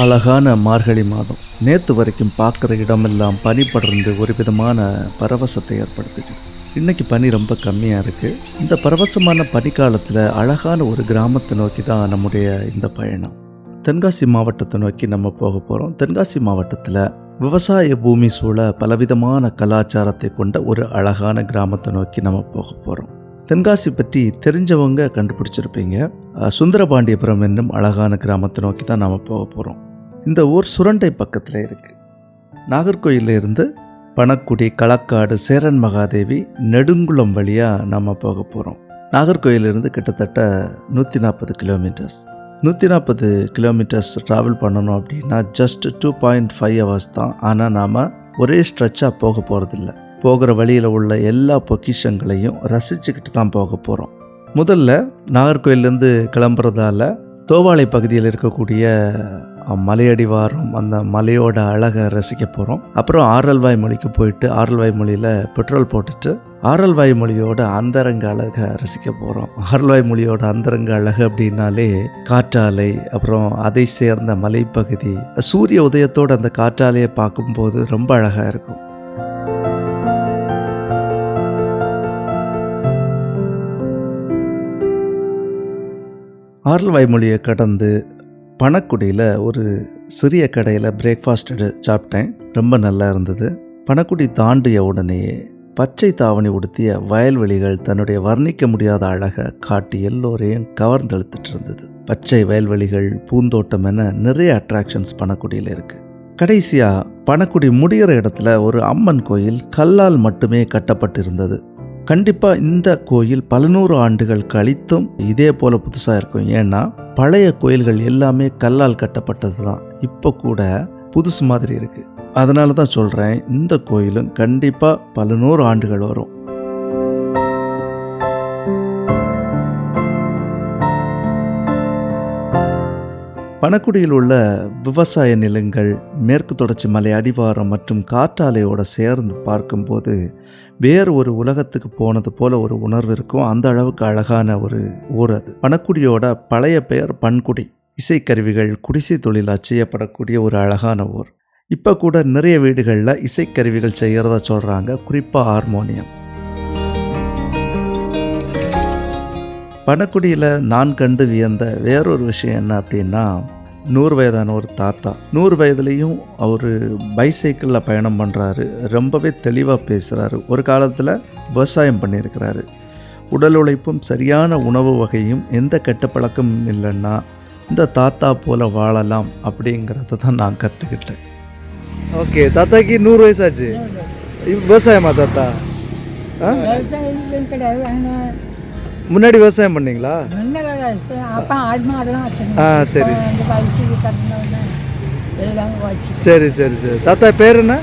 அழகான மார்கழி மாதம். நேற்று வரைக்கும் பார்க்குற இடமெல்லாம் பனி படர்ந்து ஒரு விதமான பரவசத்தை ஏற்படுத்துச்சு. இன்றைக்கி பனி ரொம்ப கம்மியாக இருக்குது. இந்த பரவசமான பனிக்காலத்தில் அழகான ஒரு கிராமத்தை நோக்கி தான் நம்முடைய இந்த பயணம். தென்காசி மாவட்டத்தை நோக்கி நம்ம போக போகிறோம். தென்காசி மாவட்டத்தில் விவசாய பூமி சூழ பலவிதமான கலாச்சாரத்தை கொண்ட ஒரு அழகான கிராமத்தை நோக்கி நம்ம போக போகிறோம். தென்காசி பற்றி தெரிஞ்சவங்க கண்டுபிடிச்சிருப்பீங்க. சுந்தரபாண்டியபுரம் என்னும் அழகான கிராமத்தை நோக்கி தான் நாம் போக போகிறோம். இந்த ஊர் சுரண்டை பக்கத்தில் இருக்குது. நாகர்கோயிலிருந்து பணக்குடி, களக்காடு, சேரன் மகாதேவி, நெடுங்குளம் வழியாக நம்ம போக போகிறோம். நாகர்கோயிலிருந்து கிட்டத்தட்ட 140 கிலோமீட்டர்ஸ். 140 கிலோமீட்டர்ஸ் ட்ராவல் பண்ணணும் அப்படின்னா ஜஸ்ட் 2.5 hours தான். ஆனால் நாம் ஒரே ஸ்ட்ரெச்சாக போக போகிறதில்ல. போகிற வழியில் உள்ள எல்லா பொக்கிஷங்களையும் ரசிச்சுக்கிட்டு தான் போக போகிறோம். முதல்ல நாகர்கோயிலேருந்து கிளம்புறதால தோவாளை பகுதியில் இருக்கக்கூடிய மலையடிவாரம், அந்த மலையோட அழகை ரசிக்க போகிறோம். அப்புறம் ஆரல்வாய் மொழிக்கு போயிட்டு ஆரல்வாய் மொழியில் பெட்ரோல் போட்டுட்டு ஆரல்வாய் மொழியோட அந்தரங்க அழகை ரசிக்க போகிறோம். ஆரல்வாய் மொழியோட அந்தரங்க அழகு அப்படின்னாலே காற்றாலை, அப்புறம் அதை சேர்ந்த மலைப்பகுதி, சூரிய உதயத்தோடு அந்த காற்றாலையை பார்க்கும்போது ரொம்ப அழகாக இருக்கும். ஆரல்வாய் மொழியை கடந்து பணக்குடியில் ஒரு சிறிய கடையில் பிரேக்ஃபாஸ்ட்டு சாப்பிட்டேன். ரொம்ப நல்லா இருந்தது. பணக்குடி தாண்டிய உடனேயே பச்சை தாவணி உடுத்திய வயல்வெளிகள் தன்னுடைய வர்ணிக்க முடியாத அழகை காட்டி எல்லோரையும் கவர்ந்தெழுத்துட்டு இருந்தது. பச்சை வயல்வெளிகள், பூந்தோட்டம் என நிறைய அட்ராக்ஷன்ஸ் பணக்குடியில் இருக்குது. கடைசியாக பணக்குடி முடிகிற இடத்துல ஒரு அம்மன் கோயில் கல்லால் மட்டுமே கட்டப்பட்டிருந்தது. கண்டிப்பாக இந்த கோயில் பல நூறு ஆண்டுகள் கழித்தும் இதே போல் புதுசாக இருக்கும். ஏன்னா பழைய கோயில்கள் எல்லாமே கல்லால் கட்டப்பட்டது தான். இப்போ கூட புதுசு மாதிரி இருக்குது. அதனால தான் சொல்கிறேன், இந்த கோயிலும் கண்டிப்பாக பல நூறு ஆண்டுகள் வரும். பணக்குடியில் உள்ள விவசாய நிலங்கள், மேற்கு தொடர்ச்சி மலை அடிவாரம் மற்றும் காற்றாலையோடு சேர்ந்து பார்க்கும்போது வேறு ஒரு உலகத்துக்கு போனது போல ஒரு உணர்வு இருக்கும். அந்த அளவுக்கு அழகான ஒரு ஊர் அது. பணக்குடியோட பழைய பெயர் பண்குடி. இசைக்கருவிகள், குடிசை தொழிலாக செய்யப்படக்கூடிய ஒரு அழகான ஊர். இப்போ கூட நிறைய வீடுகளில் இசைக்கருவிகள் செய்கிறதா சொல்கிறாங்க, குறிப்பாக ஹார்மோனியம். பணக்குடியில் நான் கண்டு வியந்த வேறொரு விஷயம் என்ன அப்படின்னா, 100 வயதான ஒரு தாத்தா. 100 வயதுலேயும் அவர் பைசைக்கிளில் பயணம் பண்ணுறாரு. ரொம்பவே தெளிவாக பேசுகிறாரு. ஒரு காலத்தில் விவசாயம் பண்ணியிருக்கிறாரு. உடல் உழைப்பும் சரியான உணவு வகையும் எந்த கெட்ட பழக்கமும் இல்லைன்னா இந்த தாத்தா போல் வாழலாம் அப்படிங்கிறத தான் நான் கற்றுக்கிட்டேன். ஓகே, தாத்தாக்கு 100 வயசாச்சு. விவசாயமா தாத்தா? முன்னாடி விவசாயம் பண்ணீங்களா? சரி சரி சரி சரி. தாத்தா பேர் என்ன?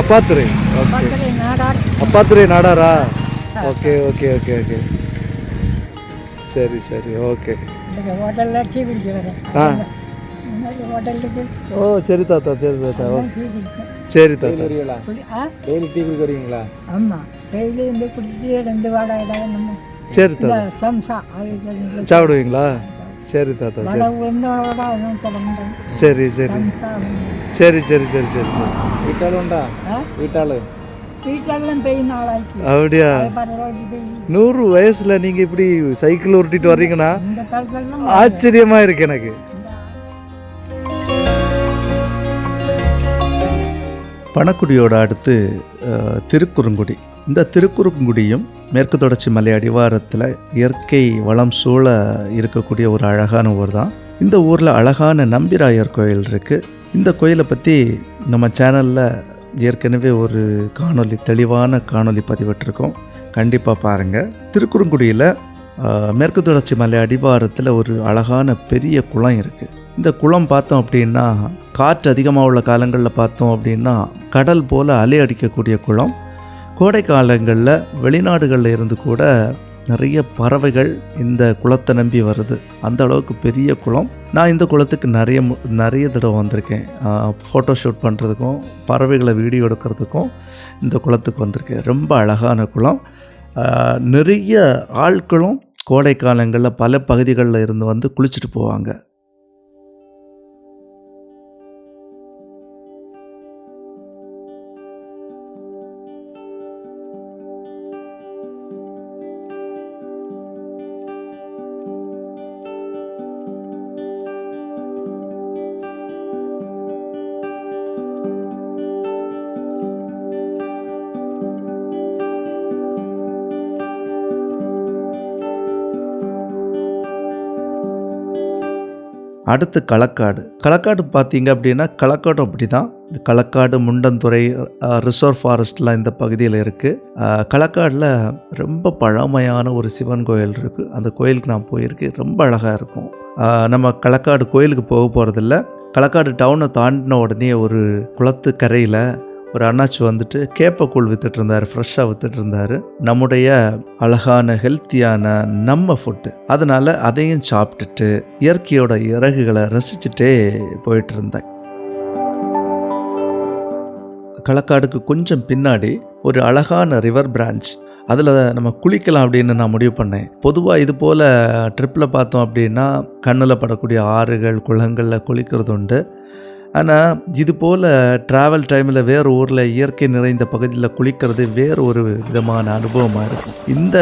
அப்பாத்துறை. அப்பாத்துறை நாடாரா? Okay okay okay okay. சரி சரி ஓகே. ஓ சரி தாத்தா, சரி தாத்தா, சரி தாத்தா. டெய்லி டீ குடிக்கிறீங்களா? ஆமாம், டெய்லி இந்த குடிச்சு 2 வாடகை. சரி தாத்தா, சாப்பிடுவீங்களா? சரி தாத்தா, சரி சரி சரி சரி சரி சரி சரி. வீட்டால் உண்டா? வீட்டாலும் அப்படியா? 100 வயசுல நீங்க இப்படி சைக்கிள் உருட்டிட்டு வர்றீங்கன்னா ஆச்சரியமா இருக்கு எனக்கு. பணக்குடியோட அடுத்து திருக்குறுங்குடி. இந்த திருக்குறுங்குடியும் மேற்கு தொடர்ச்சி மலை அடிவாரத்தில் இயற்கை வளம் சூழ இருக்கக்கூடிய ஒரு அழகான ஊர் தான். இந்த ஊரில் அழகான நம்பிராயர் கோயில் இருக்குது. இந்த கோயிலை பற்றி நம்ம சேனலில் ஏற்கனவே ஒரு தெளிவான காணொலி பதிவிட்டிருக்கோம். கண்டிப்பாக பாருங்கள். திருக்குறுங்குடியில் மேற்கு தொடர்ச்சி மலை அடிவாரத்தில் ஒரு அழகான பெரிய குளம் இருக்குது. இந்த குளம் பார்த்தோம் அப்படின்னா, காற்று அதிகமாக உள்ள காலங்களில் பார்த்தோம் அப்படின்னா கடல் போல் அலை அடிக்கக்கூடிய குளம். கோடை காலங்களில் வெளிநாடுகளில் இருந்து கூட நிறைய பறவைகள் இந்த குளத்தை நம்பி வருது. அந்த அளவுக்கு பெரிய குளம். நான் இந்த குளத்துக்கு நிறைய தடவை வந்திருக்கேன். ஃபோட்டோ ஷூட் பண்ணுறதுக்கும் பறவைகளை வீடியோ எடுக்கிறதுக்கும் இந்த குளத்துக்கு வந்திருக்கேன். ரொம்ப அழகான குளம். நிறைய ஆட்களும் கோடை காலங்களில் பல பகுதிகளில் இருந்து வந்து குளிச்சுட்டு போவாங்க. அடுத்து களக்காடு பார்த்தீங்க அப்படின்னா களக்காடும் அப்படி தான். களக்காடு, முண்டந்துறை, ரிசர்வ் ஃபாரஸ்ட்லாம் இந்த பகுதியில் இருக்குது. களக்காடில் ரொம்ப பழமையான ஒரு சிவன் கோயில் இருக்குது. அந்த கோயிலுக்கு நான் போயிருக்கேன். ரொம்ப அழகாக இருக்கும். நம்ம களக்காடு கோயிலுக்கு போகிறதில்ல. களக்காடு டவுனை தாண்டின உடனே ஒரு குளத்து கரையில் ஒரு அண்ணாச்சி வந்துட்டு கேப்பக்கூழ் வித்துட்டு இருந்தார். ஃப்ரெஷ்ஷாக வித்துட்டு இருந்தார். நம்முடைய அழகான ஹெல்த்தியான நம்ம ஃபுட்டு. அதனால் அதையும் சாப்பிட்டுட்டு இயற்கையோட இறகுகளை ரசிச்சுட்டே போயிட்டு இருந்தேன். களக்காடுக்கு கொஞ்சம் பின்னாடி ஒரு அழகான ரிவர் பிரான்ச், அதில் நம்ம குளிக்கலாம் அப்படின்னு நான் முடிவு பண்ணேன். பொதுவாக இது போல் ட்ரிப்பில் பார்த்தோம் அப்படின்னா கண்ணில் படக்கூடிய ஆறுகள், குளங்களில் குளிக்கிறது உண்டு. ஆனால் இது போல் ட்ராவல் டைமில் வேறு ஊரில் இயற்கை நிறைந்த பகுதியில் குளிக்கிறது வேறு ஒரு விதமான அனுபவமாக இருக்கும். இந்த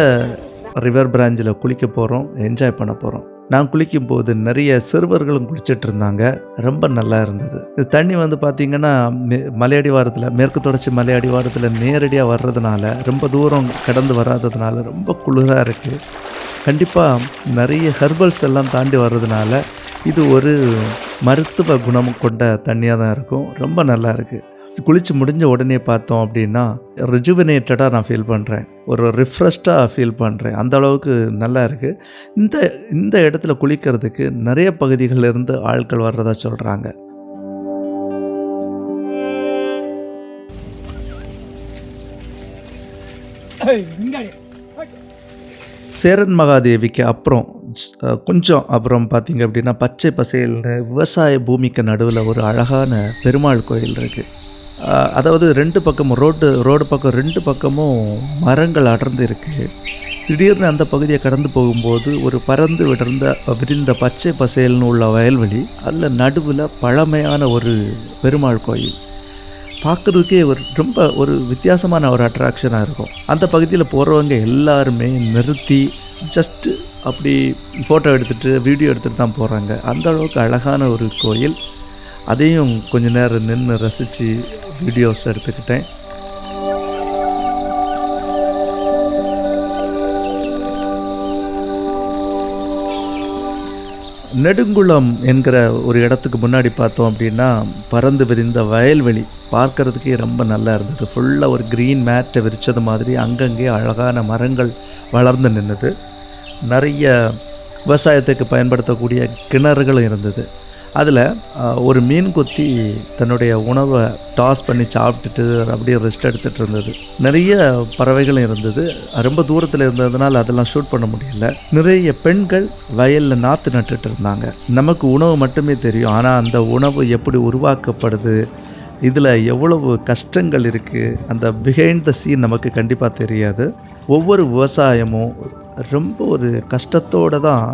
ரிவர் பிரான்ச்சில் குளிக்க போகிறோம், என்ஜாய் பண்ண போகிறோம். நான் குளிக்கும்போது நிறைய சிறுவர்களும் குளிச்சுட்டு இருந்தாங்க. ரொம்ப நல்லா இருந்தது. இது தண்ணி வந்து பார்த்திங்கன்னா மலையடிவாரத்தில், மேற்கு தொடர்ச்சி மலையடிவாரத்தில் நேரடியாக வர்றதுனால, ரொம்ப தூரம் கடந்து வராததுனால ரொம்ப குளிராக இருக்குது. கண்டிப்பாக நிறைய ஹெர்பல்ஸ் எல்லாம் தாண்டி வர்றதுனால இது ஒரு மருத்துவ குணம் கொண்ட தண்ணியாக தான் இருக்கும். ரொம்ப நல்லா இருக்குது. குளித்து முடிஞ்ச உடனே பார்த்தோம் அப்படின்னா ரெஜுவினேட்டடாக நான் ஃபீல் பண்ணுறேன். ஒரு ரிஃப்ரெஷ்டாக ஃபீல் பண்ணுறேன். அந்த அளவுக்கு நல்லா இருக்குது. இந்த இடத்துல குளிக்கிறதுக்கு நிறைய பகுதிகளில் இருந்து ஆட்கள் வர்றதா சொல்கிறாங்க. சேரன் மகாதேவிக்கு அப்புறம் கொஞ்சம் அப்புறம் பார்த்திங்க அப்படின்னா பச்சை பசேல்னு விவசாய பூமிக்கு நடுவில் ஒரு அழகான பெருமாள் கோயில் இருக்குது. அதாவது 2 பக்கமும் ரோடு பக்கம் 2 பக்கமும் மரங்கள் அடர்ந்து இருக்குது. திடீர்னு அந்த பகுதியை கடந்து போகும்போது ஒரு பறந்து விரிந்த பச்சை பசேல்னு உள்ள வயல்வெளி, அதில் நடுவில் பழமையான ஒரு பெருமாள் கோயில். பார்க்குறதுக்கே ரொம்ப ஒரு வித்தியாசமான ஒரு அட்ராக்ஷனாக இருக்கும். அந்த பகுதியில் போகிறவங்க எல்லாருமே நிறுத்தி ஜஸ்ட்டு அப்படி ஃபோட்டோ எடுத்துகிட்டு வீடியோ எடுத்துகிட்டு தான் போகிறாங்க. அந்த அளவுக்கு அழகான ஒரு கோயில். அதையும் கொஞ்ச நேரம் நின்று ரசித்து வீடியோஸ் எடுத்துக்கிட்டேன். நெடுங்குளம் என்கிற ஒரு இடத்துக்கு முன்னாடி பார்த்தோம் அப்படின்னா பறந்து விரிந்த வயல்வெளி பார்க்கறதுக்கே ரொம்ப நல்லா இருந்தது. ஃபுல்லாக ஒரு க்ரீன் மேட்டை விரித்தது மாதிரி அங்கங்கே அழகான மரங்கள் வளர்ந்து நின்றுது. நிறைய விவசாயத்துக்கு பயன்படுத்தக்கூடிய கிணறுகளும் இருந்தது. அதில் ஒரு மீன் கொத்தி தன்னுடைய உணவை டாஸ் பண்ணி சாப்பிட்டுட்டு அப்படியே ரெஸ்ட் எடுத்துகிட்டு இருந்தது. நிறைய பறவைகளும் இருந்தது. ரொம்ப தூரத்தில் இருந்ததுனால அதெல்லாம் ஷூட் பண்ண முடியல. நிறைய பெண்கள் வயலில் நாற்று நட்டுட்டு இருந்தாங்க. நமக்கு உணவு மட்டுமே தெரியும், ஆனால் அந்த உணவு எப்படி உருவாக்கப்படுது, இதில் எவ்வளவு கஷ்டங்கள் இருக்குது, அந்த பிஹைண்ட் த சீன் நமக்கு கண்டிப்பாக தெரியாது. ஒவ்வொரு விவசாயமும் ரொம்ப ஒரு கஷ்டத்தோடு தான்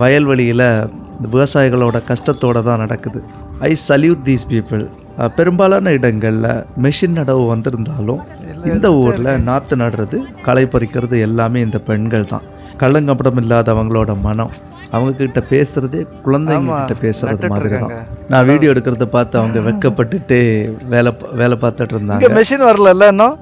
வயல்வெளியில் இந்த விவசாயிகளோட கஷ்டத்தோடு தான் நடக்குது. ஐ சல்யூட் தீஸ் பீப்புள். பெரும்பாலான இடங்களில் மெஷின் நடவு வந்திருந்தாலும் இந்த ஊரில் நாற்று நடுறது, களை பறிக்கிறது எல்லாமே இந்த பெண்கள் தான். கள்ளங்கப்படம் இல்லாதவங்களோட மனம், அவங்கக்கிட்ட பேசுகிறதே குழந்தைங்கக்கிட்ட பேசுகிறது மாதிரி தான். நான் வீடியோ எடுக்கிறத பார்த்து அவங்க வெட்கப்பட்டுட்டு வேலை பார்த்துட்டு இருந்தாங்க. மெஷின் வரல இன்னும்.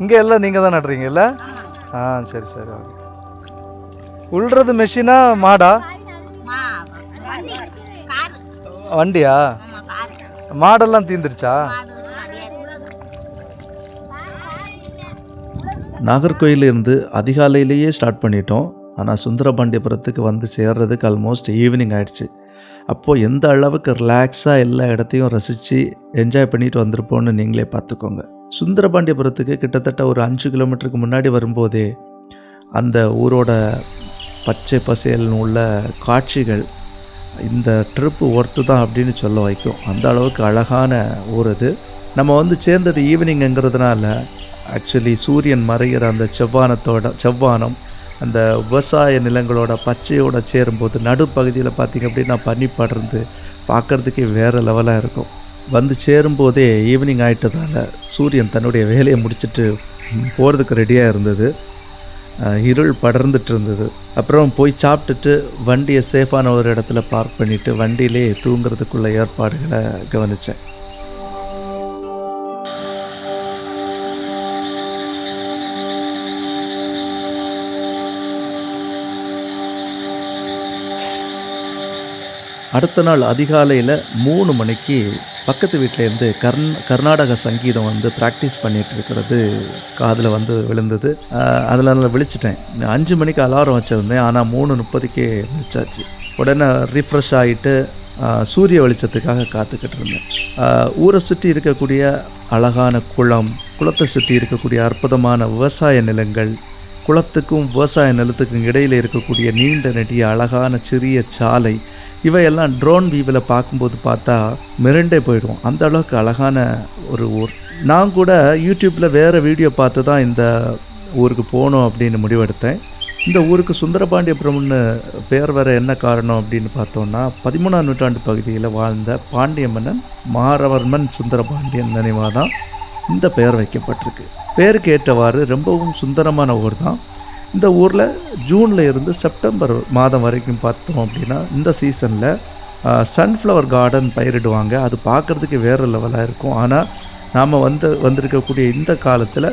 இங்கே எல்லாம் நீங்கள் தான் நடுறீங்கல்ல? சரி சரி. உள்றது மெஷினா மாடா வண்டியா? மாடெல்லாம் தீந்துருச்சா? நாகர்கோயிலிருந்து அதிகாலையிலேயே ஸ்டார்ட் பண்ணிட்டோம். ஆனால் சுந்தரபாண்டியபுரத்துக்கு வந்து சேர்றதுக்கு ஆல்மோஸ்ட் ஈவினிங் ஆகிடுச்சு. அப்போது எந்த அளவுக்கு ரிலாக்ஸாக எல்லா இடத்தையும் ரசித்து என்ஜாய் பண்ணிட்டு வந்திருப்போன்னு நீங்களே பார்த்துக்கோங்க. சுந்தரபாண்டியபுரத்துக்கு கிட்டத்தட்ட ஒரு 5 கிலோமீட்டருக்கு முன்னாடி வரும்போதே அந்த ஊரோட பச்சை பசேல்னு உள்ள காட்சிகள் இந்த ட்ரிப்பு ஒர்த்து தான் அப்படின்னு சொல்ல வைக்கும். அந்த அளவுக்கு அழகான ஊர் அது. நம்ம வந்து சேர்ந்தது ஈவினிங்கிறதுனால ஆக்சுவலி சூரியன் மறைகிற அந்த செவ்வானம் அந்த விவசாய நிலங்களோட பச்சையோடு சேரும்போது நடுப்பகுதியில் பார்த்திங்க அப்படின்னா பனி படர்ந்து பார்க்குறதுக்கே வேறு லெவலாக இருக்கும். வந்து சேரும்போதே ஈவினிங் ஆகிட்டதால் சூரியன் தன்னுடைய வேலையை முடிச்சுட்டு போகிறதுக்கு ரெடியாக இருந்தது. இருள் படர்ந்துட்டு இருந்தது. அப்புறம் போய் சாப்பிட்டுட்டு வண்டியை சேஃபான ஒரு இடத்துல பார்க் பண்ணிவிட்டு வண்டியிலே தூங்குறதுக்குள்ள ஏற்பாடுகளை கவனித்தேன். அடுத்த நாள் அதிகாலையில் 3 மணிக்கு பக்கத்து வீட்டிலேருந்து கர்நாடக சங்கீதம் வந்து ப்ராக்டிஸ் பண்ணிகிட்டு இருக்கிறது காதில் வந்து விழுந்தது. அதில் நான் விழிச்சிட்டேன். 5 மணிக்கு அலாரம் வச்சுருந்தேன், ஆனால் 3:30க்கே விழிச்சாச்சு. உடனே ரிஃப்ரெஷ் ஆகிட்டு சூரிய வெளிச்சத்துக்காக காத்துக்கிட்டு இருந்தேன். ஊரை சுற்றி இருக்கக்கூடிய அழகான குளத்தை சுற்றி இருக்கக்கூடிய அற்புதமான விவசாய நிலங்கள், குளத்துக்கும் விவசாய நிலத்துக்கும் இடையில் இருக்கக்கூடிய நீண்ட நெடிய அழகான சிறிய சாலை, இவையெல்லாம் ட்ரோன் வியூவில் பார்க்கும்போது பார்த்தா மிரண்டே போயிடுவோம். அந்த அளவுக்கு அழகான ஒரு ஊர். நான் கூட யூடியூப்பில் வேறு வீடியோ பார்த்து தான் இந்த ஊருக்கு போகணும் அப்படின்னு முடிவெடுத்தேன். இந்த ஊருக்கு சுந்தரபாண்டியபுரம்னு பேர் வர என்ன காரணம் அப்படின்னு பார்த்தோன்னா, 13ஆம் நூற்றாண்டு பகுதியில் வாழ்ந்த பாண்டிய மன்னன் மாரவர்மன் சுந்தரபாண்டியன் நினைவாக தான் இந்த பெயர் வைக்கப்பட்டிருக்கு. பேருக்கு ஏற்றவாறு ரொம்பவும் சுந்தரமான ஊர் தான். இந்த ஊரில் ஜூனில் இருந்து செப்டம்பர் மாதம் வரைக்கும் பார்த்தோம் அப்படின்னா இந்த சீசனில் சன்ஃப்ளவர் கார்டன் பயிரிடுவாங்க. அது பார்க்குறதுக்கு வேறு லெவலாக இருக்கும். ஆனால் நாம் வந்திருக்கக்கூடிய இந்த காலத்தில்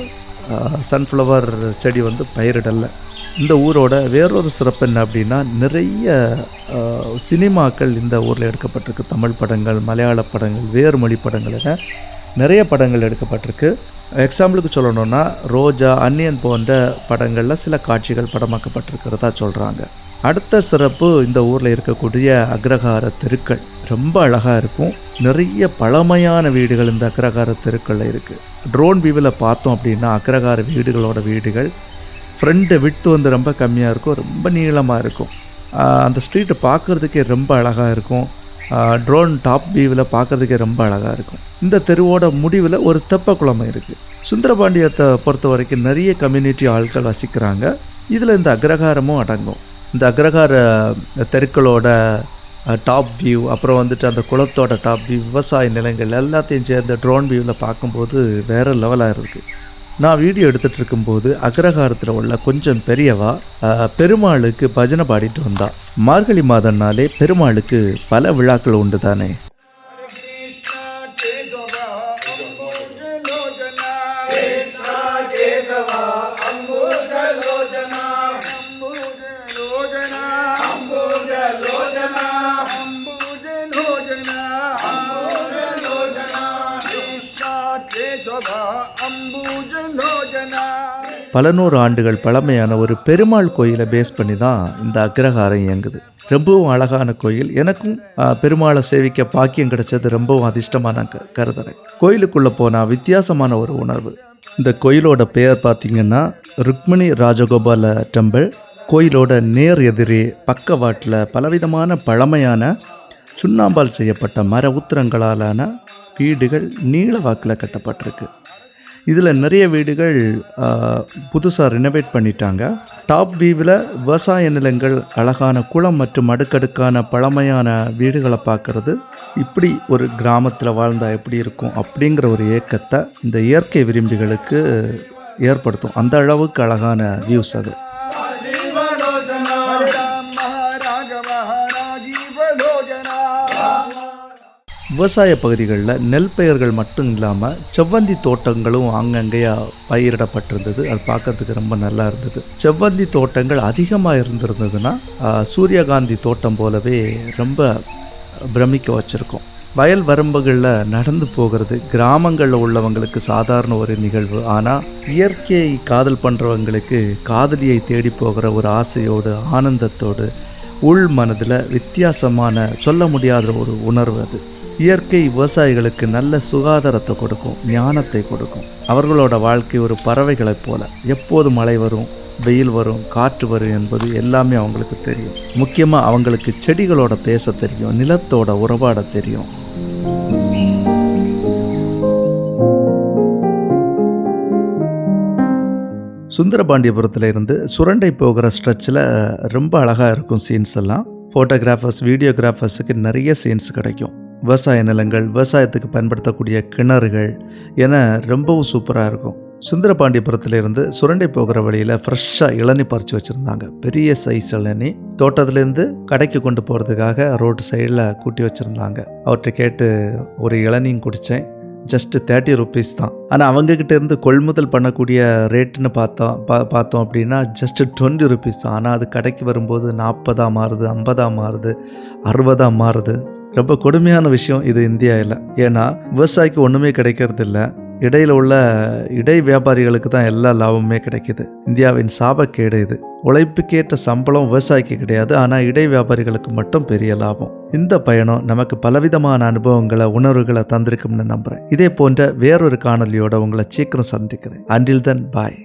சன்ஃப்ளவர் செடி வந்து பயிரிடலை. இந்த ஊரோட வேறொரு சிறப்பு என்ன அப்படின்னா, நிறைய சினிமாக்கள் இந்த ஊரில் எடுக்கப்பட்டிருக்கு. தமிழ் படங்கள், மலையாள படங்கள், வேறு மொழி படங்கள் என நிறைய படங்கள் எடுக்கப்பட்டிருக்கு. எக்ஸாம்பிளுக்கு சொல்லணுன்னா, ரோஜா, அன்னியன் போன்ற படங்களில் சில காட்சிகள் படமாக்கப்பட்டிருக்கிறதா சொல்கிறாங்க. அடுத்த சிறப்பு, இந்த ஊரில் இருக்கக்கூடிய அக்ரஹார தெருக்கள் ரொம்ப அழகாக இருக்கும். நிறைய பழமையான வீடுகள் இந்த அக்ரஹார தெருக்களில் இருக்குது. ட்ரோன் வியூவில் பார்த்தோம் அப்படின்னா அக்ரஹார வீடுகள் ஃப்ரண்ட்டு விட்டு வந்து ரொம்ப கம்மியாக இருக்கும், ரொம்ப நீளமாக இருக்கும். அந்த ஸ்ட்ரீட்டை பார்க்குறதுக்கே ரொம்ப அழகாக இருக்கும். ட்ரோன் டாப் வியூவில் பார்க்குறதுக்கே ரொம்ப அழகாக இருக்கும். இந்த தெருவோட முடிவில் ஒரு தெப்ப குளம் இருக்குது. சுந்தரபாண்டியத்தை பொறுத்த வரைக்கும் நிறைய கம்யூனிட்டி ஆட்கள் வசிக்கிறாங்க. இதில் இந்த அக்ரஹாரமும் அடங்கும். இந்த அக்ரஹார தெருக்களோட டாப் வியூ, அப்புறம் வந்துட்டு அந்த குளத்தோட டாப் வியூ, விவசாய நிலங்கள் எல்லாத்தையும் சேர்ந்த ட்ரோன் வியூவில் பார்க்கும்போது வேறு லெவலாக இருக்குது. நான் வீடியோ எடுத்துகிட்டு இருக்கும்போது அக்ரஹாரத்தில் உள்ள கொஞ்சம் பெரியவா பெருமாளுக்கு பஜனை பாடிட்டு வந்தா. மார்கழி மாதம்னாலே பெருமாளுக்கு பல விழாக்கள் உண்டு தானே. பல நூறு ஆண்டுகள் பழமையான ஒரு பெருமாள் கோயிலை பேஸ் பண்ணி தான் இந்த அக்ரஹாரம் இயங்குது. ரொம்பவும் அழகான கோயில். எனக்கும் பெருமாளை சேவிக்க பாக்கியம் கிடைச்சது ரொம்பவும் அதிர்ஷ்டமான கருதுறேன். கோயிலுக்குள்ளே போனால் வித்தியாசமான ஒரு உணர்வு. இந்த கோயிலோட பெயர் பார்த்திங்கன்னா ருக்மிணி ராஜகோபால டெம்பிள். கோயிலோட நேர் எதிரே பக்கவாட்டில் பலவிதமான பழமையான சுண்ணாம்பால் செய்யப்பட்ட மர உத்திரங்களாலான வீடுகள் நீள வாக்கில் கட்டப்பட்டிருக்கு. இதில் நிறைய வீடுகள் புதுசாக ரினோவேட் பண்ணிட்டாங்க. டாப் வியூவில் விவசாய நிலங்கள், அழகான குளம் மற்றும் அடுக்கடுக்கான பழமையான வீடுகளை பார்க்குறது இப்படி ஒரு கிராமத்தில் வாழ்ந்தால் எப்படி இருக்கும் அப்படிங்கிற ஒரு ஏக்கத்தை இந்த இயற்கை விரும்பிகளுக்கு ஏற்படுத்தும். அந்த அளவுக்கு அழகான வியூஸ் அது. விவசாய பகுதிகளில் நெல் பயிர்கள் மட்டும் இல்லாமல் செவ்வந்தி தோட்டங்களும் அங்கங்கேயா பயிரிடப்பட்டிருந்தது. அது பார்க்கறதுக்கு ரொம்ப நல்லா இருந்தது. செவ்வந்தி தோட்டங்கள் அதிகமாக இருந்திருந்ததுன்னா சூரியகாந்தி தோட்டம் போலவே ரொம்ப பிரமிக்க வச்சுருக்கோம். வயல் வரம்புகளில் நடந்து போகிறது கிராமங்களில் உள்ளவங்களுக்கு சாதாரண ஒரு நிகழ்வு. ஆனால் இயற்கையை காதல் பண்ணுறவங்களுக்கு காதலியை தேடி போகிற ஒரு ஆசையோடு, ஆனந்தத்தோடு, உள் மனதில் வித்தியாசமான சொல்ல முடியாத ஒரு உணர்வு அது. இயற்கை விவசாயிகளுக்கு நல்ல சுகாதாரத்தை கொடுக்கும், ஞானத்தை கொடுக்கும். அவர்களோட வாழ்க்கை ஒரு பறவைகளைப் போல. எப்போது மழை வரும், வெயில் வரும், காற்று வரும் என்பது எல்லாமே அவங்களுக்கு தெரியும். முக்கியமாக அவங்களுக்கு செடிகளோட பேச தெரியும், நிலத்தோட உறவாட தெரியும். சுந்தரபாண்டியபுரத்தில் இருந்து சுரண்டை போகிற ஸ்ட்ரெச்சில் ரொம்ப அழகாக இருக்கும் சீன்ஸ் எல்லாம். ஃபோட்டோகிராஃபர்ஸ், வீடியோகிராஃபர்ஸுக்கு நிறைய சீன்ஸ் கிடைக்கும். விவசாய நிலங்கள், விவசாயத்துக்கு பயன்படுத்தக்கூடிய கிணறுகள் என ரொம்பவும் சூப்பராக இருக்கும். சுந்தரபாண்டியபுரத்துலேருந்து சுரண்டை போகிற வழியில் ஃப்ரெஷ்ஷாக இளநீ பறித்து வச்சுருந்தாங்க. பெரிய சைஸ் இளநீ தோட்டத்துலேருந்து கடைக்கு கொண்டு போகிறதுக்காக ரோட்டு சைடில் கூட்டி வச்சுருந்தாங்க. அவர்கிட்ட கேட்டு ஒரு இளநீயும் குடித்தேன். ஜஸ்ட் 30 ருபீஸ் தான். ஆனால் அவங்கக்கிட்ட இருந்து கொள்முதல் பண்ணக்கூடிய ரேட்டுன்னு பார்த்தோம் அப்படின்னா ஜஸ்ட் 20 ருபீஸ் தான். ஆனால் அது கடைக்கு வரும்போது 40 மாறுது, 50 மாறுது, 60 மாறுது. ரொம்ப கொடுமையான விஷயம் இது இந்தியாவில். ஏன்னா விவசாயிக்கு ஒன்றுமே கிடைக்கிறது இல்லை, இடையில் உள்ள இடை வியாபாரிகளுக்கு தான் எல்லா லாபமுமே கிடைக்கிது. இந்தியாவின் சாபக்கேடு இது. உழைப்புக்கேற்ற சம்பளம் விவசாயிக்கு கிடையாது, ஆனால் இடை வியாபாரிகளுக்கு மட்டும் பெரிய லாபம். இந்த பயணம் நமக்கு பலவிதமான அனுபவங்களை, உணர்வுகளை தந்திருக்கும்னு நம்புகிறேன். இதே போன்ற வேறொரு காணொலியோட உங்களை சீக்கிரம் சந்திக்கிறேன். அண்டில் தென் பாய்.